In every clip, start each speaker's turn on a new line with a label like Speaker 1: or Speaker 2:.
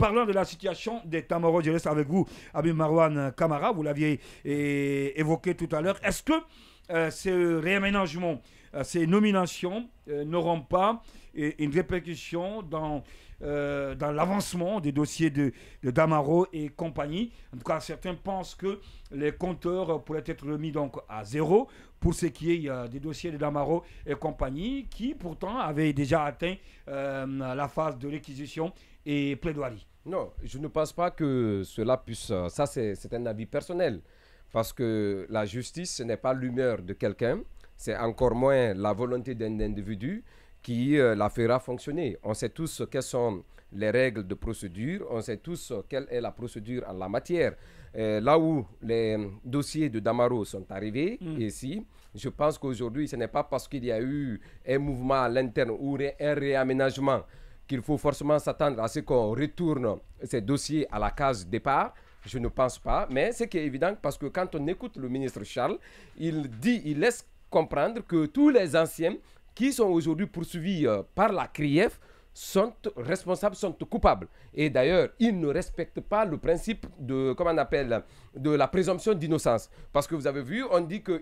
Speaker 1: parlant de la situation des Tamaros, je reste avec vous, Habib Marouane Kamara, vous l'aviez évoqué tout à l'heure. Est-ce que ce réaménagement, ces nominations n'auront pas une répercussion dans l'avancement des dossiers de Damaro et compagnie? En tout cas, certains pensent que les compteurs pourraient être remis donc à zéro pour ce qui est des dossiers de Damaro et compagnie qui pourtant avaient déjà atteint la phase de réquisition et plaidoirie.
Speaker 2: Non, je ne pense pas que cela puisse... Ça, c'est un avis personnel. Parce que la justice, ce n'est pas l'humeur de quelqu'un, c'est encore moins la volonté d'un individu qui la fera fonctionner. On sait tous quelles sont les règles de procédure, on sait tous quelle est la procédure en la matière. Là où les dossiers de Damaro sont arrivés, ici, je pense qu'aujourd'hui, ce n'est pas parce qu'il y a eu un mouvement à l'interne ou un réaménagement qu'il faut forcément s'attendre à ce qu'on retourne ces dossiers à la case départ. Je ne pense pas, mais c'est qui est évident parce que quand on écoute le ministre Charles, il laisse comprendre que tous les anciens qui sont aujourd'hui poursuivis par la CRIEF sont responsables, sont coupables. Et d'ailleurs, ils ne respectent pas le principe de, comment on appelle, de la présomption d'innocence. Parce que vous avez vu,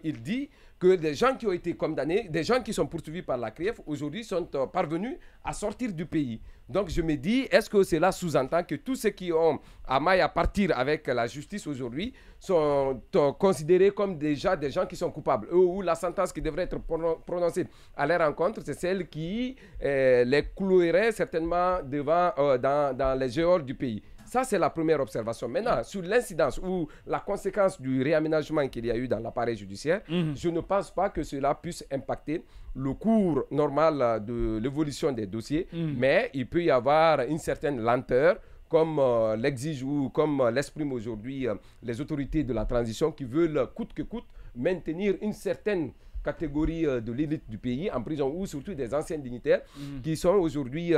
Speaker 2: il dit que des gens qui ont été condamnés, des gens qui sont poursuivis par la CRIEF, aujourd'hui sont parvenus à sortir du pays. Donc je me dis, est-ce que cela sous-entend que tous ceux qui ont à maille à partir avec la justice aujourd'hui sont considérés comme déjà des gens qui sont coupables, ou la sentence qui devrait être prononcée à leur encontre, c'est celle qui les clouerait certainement devant, dans les geôles du pays. Ça, c'est la première observation. Maintenant, sur l'incidence ou la conséquence du réaménagement qu'il y a eu dans l'appareil judiciaire, je ne pense pas que cela puisse impacter le cours normal de l'évolution des dossiers, mais il peut y avoir une certaine lenteur, comme l'exige ou comme l'expriment aujourd'hui les autorités de la transition qui veulent coûte que coûte maintenir une certaine catégorie de l'élite du pays en prison ou surtout des anciens dignitaires qui sont aujourd'hui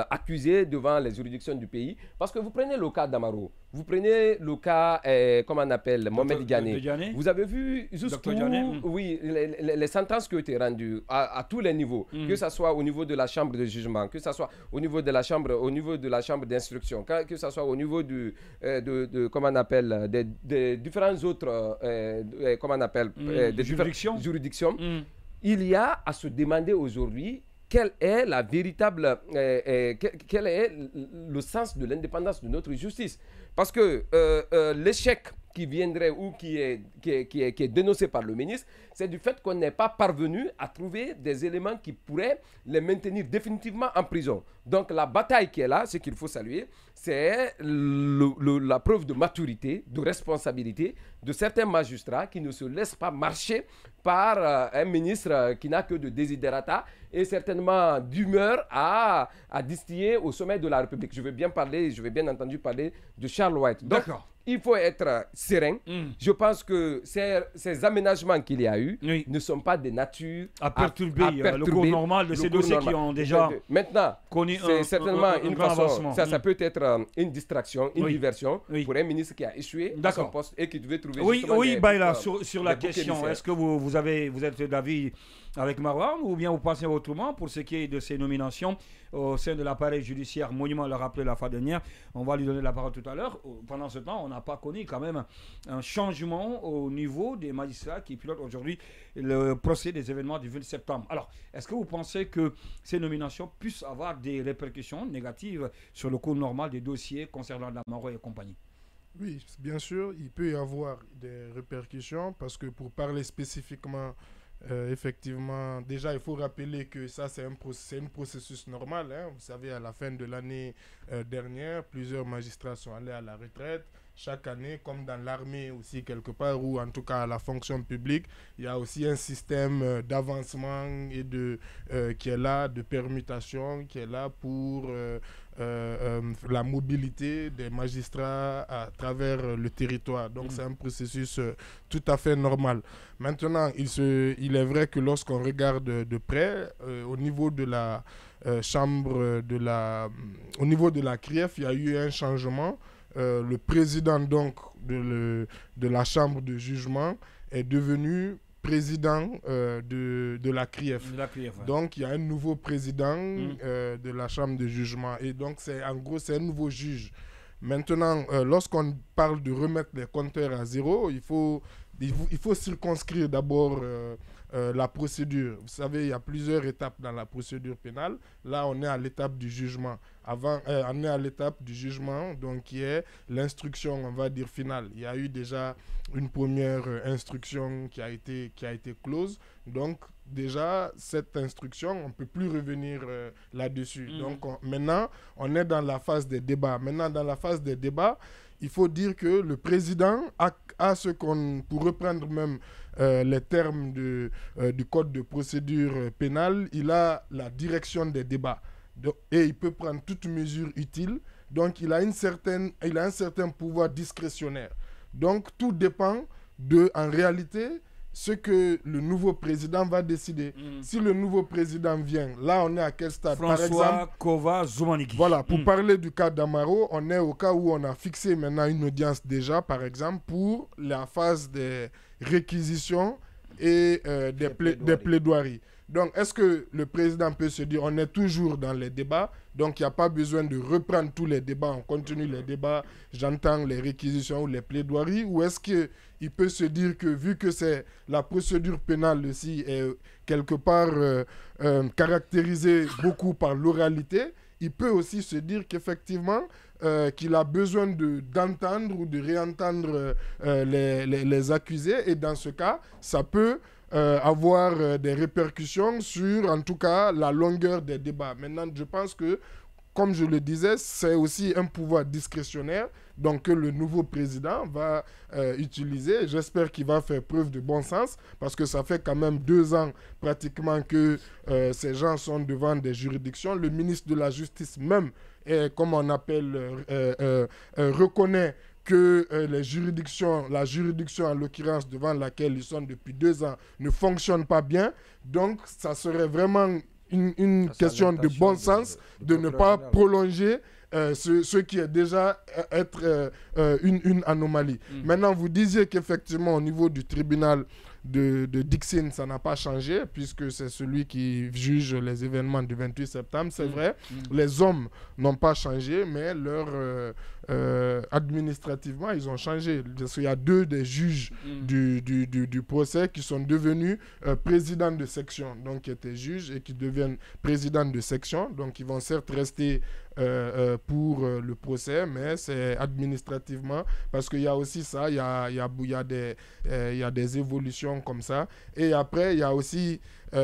Speaker 2: accusés devant les juridictions du pays. Parce que vous prenez le cas d'Amaro, vous prenez le cas, comment on appelle, Mohamed Diané. Vous avez vu jusqu'où oui, les sentences qui ont été rendues à tous les niveaux, que ce soit au niveau de la chambre de jugement, que ce soit au niveau de la chambre d'instruction, que ce soit au niveau de comment on appelle, des différents autres, comment on appelle, des juridictions. Il y a à se demander aujourd'hui quel est la véritable, quel est le sens de l'indépendance de notre justice. Parce que l'échec qui viendrait ou qui est dénoncé par le ministre, c'est du fait qu'on n'est pas parvenu à trouver des éléments qui pourraient les maintenir définitivement en prison. Donc la bataille qui est là, ce qu'il faut saluer, c'est la preuve de maturité, de responsabilité de certains magistrats qui ne se laissent pas marcher par un ministre qui n'a que de desiderata et certainement d'humeur à distiller au sommet de la République. Je vais bien entendu parler de Charles White.
Speaker 1: D'accord.
Speaker 2: Il faut être serein. Je pense que ces aménagements qu'il y a eu ne sont pas de nature
Speaker 1: à perturber le cours normal de ces dossiers qui ont déjà
Speaker 2: connu c'est certainement une façon. Ça peut être une distraction, une diversion pour un ministre qui a échoué à son poste et qui devait trouver
Speaker 1: sur la question, est-ce que vous êtes d'avis avec Marouane ou bien vous pensez autrement pour ce qui est de ces nominations au sein de l'appareil judiciaire? Monument l'a rappelé la fois dernière, on va lui donner la parole tout à l'heure. Pendant ce temps, on n'a pas connu quand même un changement au niveau des magistrats qui pilotent aujourd'hui le procès des événements du 20 septembre. Alors, est-ce que vous pensez que ces nominations puissent avoir des répercussions négatives sur le cours normal des dossiers concernant Damaro et compagnie?
Speaker 3: Oui, bien sûr, il peut y avoir des répercussions parce que pour parler spécifiquement effectivement, déjà, il faut rappeler que ça, c'est un processus normal. Hein. Vous savez, à la fin de l'année dernière, plusieurs magistrats sont allés à la retraite. Chaque année, comme dans l'armée aussi, quelque part, ou en tout cas à la fonction publique, il y a aussi un système d'avancement et qui est là, de permutation, qui est là pour la mobilité des magistrats à travers le territoire. Donc, c'est un processus tout à fait normal. Maintenant, il est vrai que lorsqu'on regarde de près, au niveau de la au niveau de la CRIEF, il y a eu un changement. Le président donc de la chambre de jugement est devenu président de la CRIEF.
Speaker 1: De la CRIEF, ouais.
Speaker 3: Donc, il y a un nouveau président de la Chambre de jugement. Et donc, en gros, c'est un nouveau juge. Maintenant, lorsqu'on parle de remettre les compteurs à zéro, il faut circonscrire d'abord la procédure. Vous savez, il y a plusieurs étapes dans la procédure pénale. Là, on est à l'étape du jugement. On est à l'étape du jugement, donc qui est l'instruction, on va dire, finale. Il y a eu déjà une première instruction qui a été close. Donc, déjà, cette instruction, on ne peut plus revenir là-dessus. Donc, maintenant, on est dans la phase des débats. Maintenant, dans la phase des débats, il faut dire que le président a ce qu'on, pour reprendre même les termes du code de procédure pénale, il a la direction des débats. Et il peut prendre toute mesure utile. Donc, il a un certain pouvoir discrétionnaire. Donc, tout dépend en réalité, ce que le nouveau président va décider. Si le nouveau président vient, là, on est à quel stade?
Speaker 1: François
Speaker 3: Par exemple,
Speaker 1: Kova Zumaniki.
Speaker 3: Voilà, pour parler du cas d'Amaro, on est au cas où on a fixé maintenant une audience déjà, par exemple, pour la phase des réquisitions et des plaidoiries. Donc, est-ce que le président peut se dire, on est toujours dans les débats, donc il n'y a pas besoin de reprendre tous les débats, on continue les débats, j'entends les réquisitions ou les plaidoiries, ou est-ce qu'il peut se dire que, vu que c'est la procédure pénale aussi est quelque part caractérisée beaucoup par l'oralité, il peut aussi se dire qu'effectivement, qu'il a besoin d'entendre ou de réentendre les accusés, et dans ce cas, ça peut avoir des répercussions sur, en tout cas, la longueur des débats. Maintenant, je pense que, comme je le disais, c'est aussi un pouvoir discrétionnaire, donc que le nouveau président va utiliser. J'espère qu'il va faire preuve de bon sens, parce que ça fait quand même 2 ans pratiquement que ces gens sont devant des juridictions. Le ministre de la Justice même, comme on appelle, reconnaît que la juridiction en l'occurrence devant laquelle ils sont depuis 2 ans ne fonctionne pas bien. Donc, ça serait vraiment une question de bon sens de ne pas prolonger ce qui est déjà une anomalie. Maintenant, vous disiez qu'effectivement, au niveau du tribunal de Dixine, ça n'a pas changé, puisque c'est celui qui juge les événements du 28 septembre. C'est vrai, les hommes n'ont pas changé, mais administrativement, ils ont changé. Il y a 2 des juges du procès qui sont devenus présidents de section, donc qui étaient juges et qui deviennent présidents de section. Donc, ils vont certes rester pour le procès, mais c'est administrativement, parce qu'il y a aussi ça, il y a des évolutions comme ça. Et après, il y a aussi,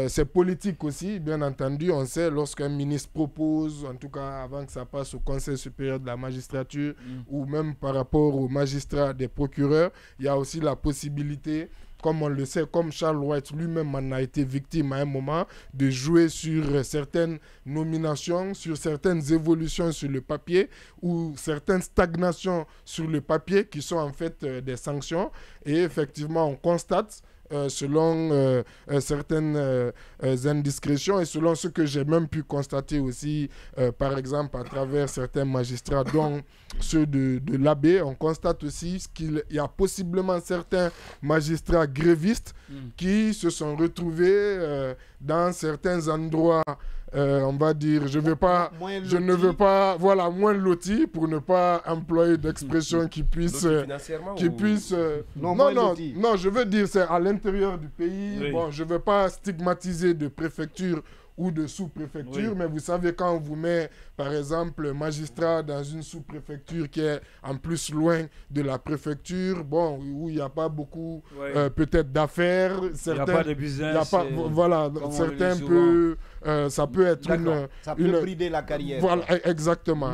Speaker 3: c'est politique aussi, bien entendu. On sait, lorsqu'un ministre propose, en tout cas avant que ça passe au Conseil supérieur de la magistrature, ou même par rapport aux magistrats des procureurs, il y a aussi la possibilité, comme on le sait, comme Charles White lui-même en a été victime à un moment, de jouer sur certaines nominations, sur certaines évolutions sur le papier, ou certaines stagnations sur le papier qui sont en fait des sanctions. Et effectivement, on constate, selon certaines indiscrétions et selon ce que j'ai même pu constater aussi, par exemple, à travers certains magistrats, dont ceux de l'AB, on constate aussi qu'il y a possiblement certains magistrats grévistes qui se sont retrouvés dans certains endroits, on va dire, je ne veux pas, voilà, moins lotis, pour ne pas employer d'expression qui puisse, non, je veux dire, c'est à l'intérieur du pays. Oui. Bon, je ne veux pas stigmatiser de préfecture ou de sous-préfecture, mais vous savez, quand on vous met, par exemple, magistrat dans une sous-préfecture qui est en plus loin de la préfecture, bon, où il n'y a pas beaucoup, peut-être, d'affaires. Il n'y a
Speaker 1: pas de business.
Speaker 3: Voilà, certains ça peut être
Speaker 4: ça peut brider la carrière.
Speaker 3: Voilà, exactement.